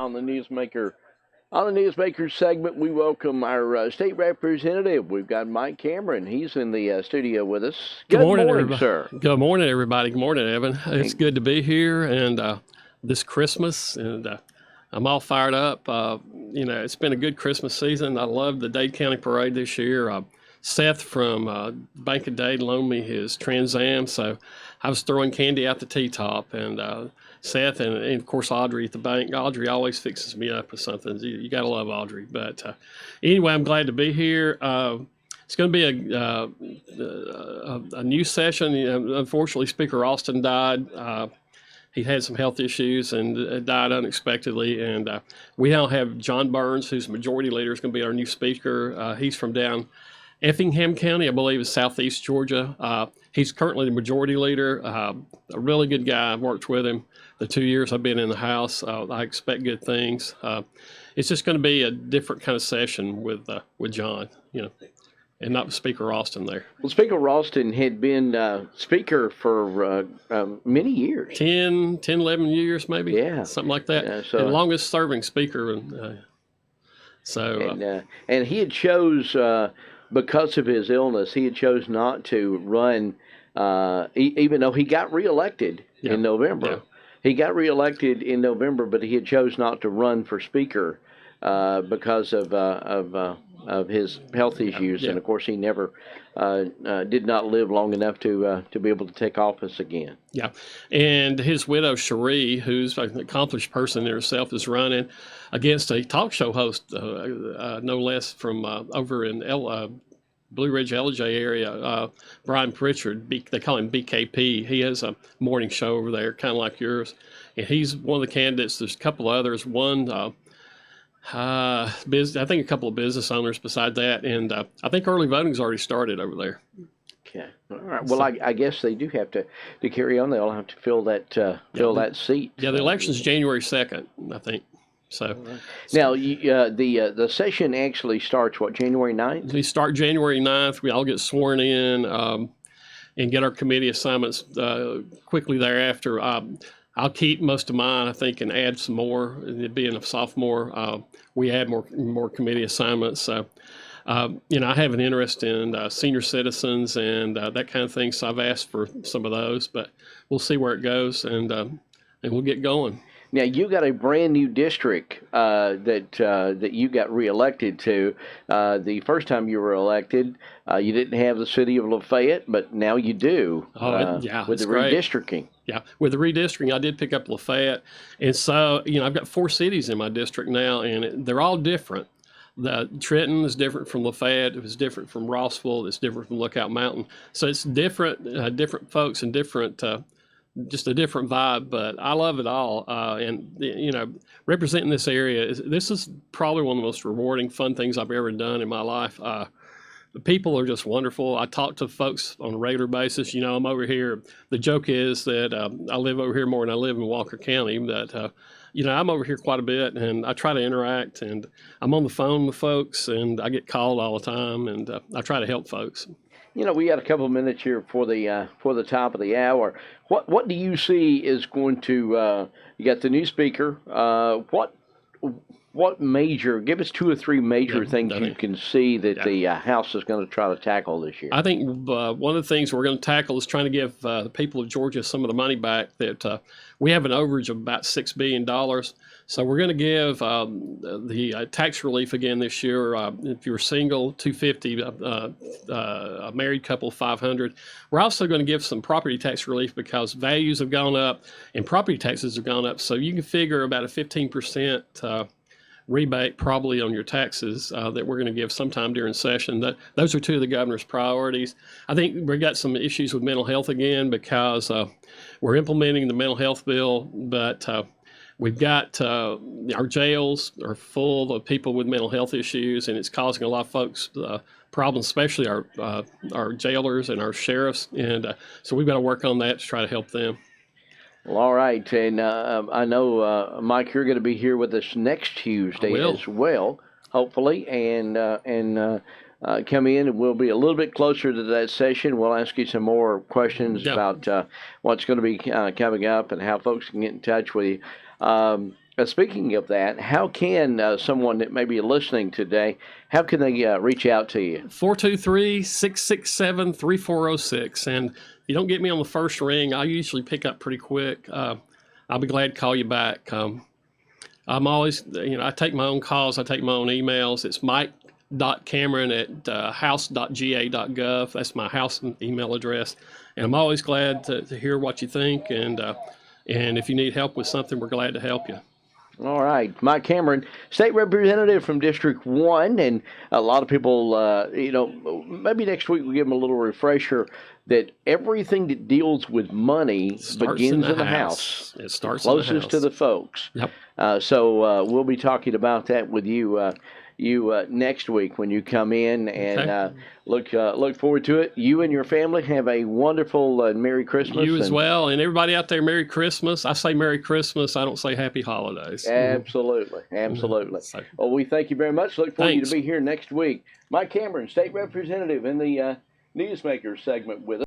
on the Newsmaker. On the Newsmaker segment, we welcome our state representative. We've got Mike Cameron. He's in the studio with us. Good morning, everybody. Sir. Good morning, everybody. Good morning, Evan. It's good to be here and this Christmas, and I'm all fired up. It's been a good Christmas season. I love the Dade County Parade this year. Seth from Bank of Dade loaned me his Trans Am, so I was throwing candy out the T-top, and Seth and of course Audrey at the bank. Audrey always fixes me up with something. You got to love Audrey. But anyway, I'm glad to be here. It's going to be a new session. Unfortunately, Speaker Austin died. He had some health issues and died unexpectedly. And we now have John Burns, who's Majority Leader, is going to be our new Speaker. He's from down Effingham County, I believe, is southeast Georgia. He's currently the Majority Leader. A really good guy. I've worked with him the 2 years I've been in the House. I expect good things. It's just going to be a different kind of session with John, and not Speaker Austin there. Well, Speaker Austin had been Speaker for many years. 10, 11 years maybe? Yeah. Something like that. The longest serving Speaker. And he had chose, because of his illness, he had chose not to run, even though he got reelected in November. Yeah. He got reelected in November, but he had chose not to run for Speaker because of his health issues, and of course he never did not live long enough to be able to take office again. Yeah, and his widow Cherie, who's an accomplished person in herself, is running against a talk show host, no less, from over in Blue Ridge, LJ area, Brian Pritchard. They call him BKP. He has a morning show over there, kind of like yours, and he's one of the candidates. There's a couple others. One. I think a couple of business owners beside that, and I think early voting's already started over there. Okay, all right. Well, I guess they do have to carry on. They'll have to fill that that seat. Yeah, the election's January 2nd, I think. So right. Now the session actually starts January 9th? We start January 9th. We all get sworn in and get our committee assignments quickly thereafter. I'll keep most of mine, I think, and add some more. Being a sophomore, we add more committee assignments. So, I have an interest in senior citizens and that kind of thing. So I've asked for some of those, but we'll see where it goes, and we'll get going. Now, you got a brand new district that you got reelected to. The first time you were elected, you didn't have the city of Lafayette, but now you do. With the redistricting. Yeah, with the redistricting, I did pick up Lafayette, and so I've got 4 cities in my district now, and they're all different. Trenton is different from Lafayette. It's different from Rossville. It's different from Lookout Mountain. So it's different folks and different. Just a different vibe, but I love it all. And representing this area, this is probably one of the most rewarding, fun things I've ever done in my life. The people are just wonderful. I talk to folks on a regular basis. I'm over here. The joke is that I live over here more than I live in Walker County, but I'm over here quite a bit, and I try to interact, and I'm on the phone with folks, and I get called all the time, and I try to help folks. We got a couple of minutes here for the top of the hour. What do you see is going to? You got the new speaker. What major? Give us 2 or 3 major things you can see that the House is going to try to tackle this year. I think one of the things we're going to tackle is trying to give the people of Georgia some of the money back. That we have an overage of about $6 billion. So we're going to give the tax relief again this year. If you're single, $250, a married couple, $500. We're also going to give some property tax relief because values have gone up and property taxes have gone up. So you can figure about a 15% rebate probably on your taxes that we're going to give sometime during session. Those are 2 of the governor's priorities. I think we've got some issues with mental health again because we're implementing the mental health bill, but we've got our jails are full of people with mental health issues, and it's causing a lot of folks problems, especially our jailers and our sheriffs. And so we've got to work on that to try to help them. Well, all right, and I know, Mike, you're going to be here with us next Tuesday as well, hopefully, and come in, and we'll be a little bit closer to that session. We'll ask you some more questions about what's going to be coming up and how folks can get in touch with you. Speaking of that, how can someone that may be listening today, how can they reach out to you? 423-667-3406. And if you don't get me on the first ring, I usually pick up pretty quick. I'll be glad to call you back. I'm always, I take my own calls. I take my own emails. It's mike.cameron@house.ga.gov. That's my house email address. And I'm always glad to hear what you think. And if you need help with something, we're glad to help you. All right. Mike Cameron, State Representative from District 1. And a lot of people, maybe next week we'll give them a little refresher that everything that deals with money begins in the house. It starts closest in the house. to the folks. Yep. So we'll be talking about that with you next week when you come in, and look forward to it. You and your family have a wonderful and Merry Christmas. You as well, and everybody out there, Merry Christmas. I say Merry Christmas. I don't say Happy Holidays. Absolutely. Well, we thank you very much. Look forward to be here next week. Mike Cameron, State Representative in the Newsmakers segment with us.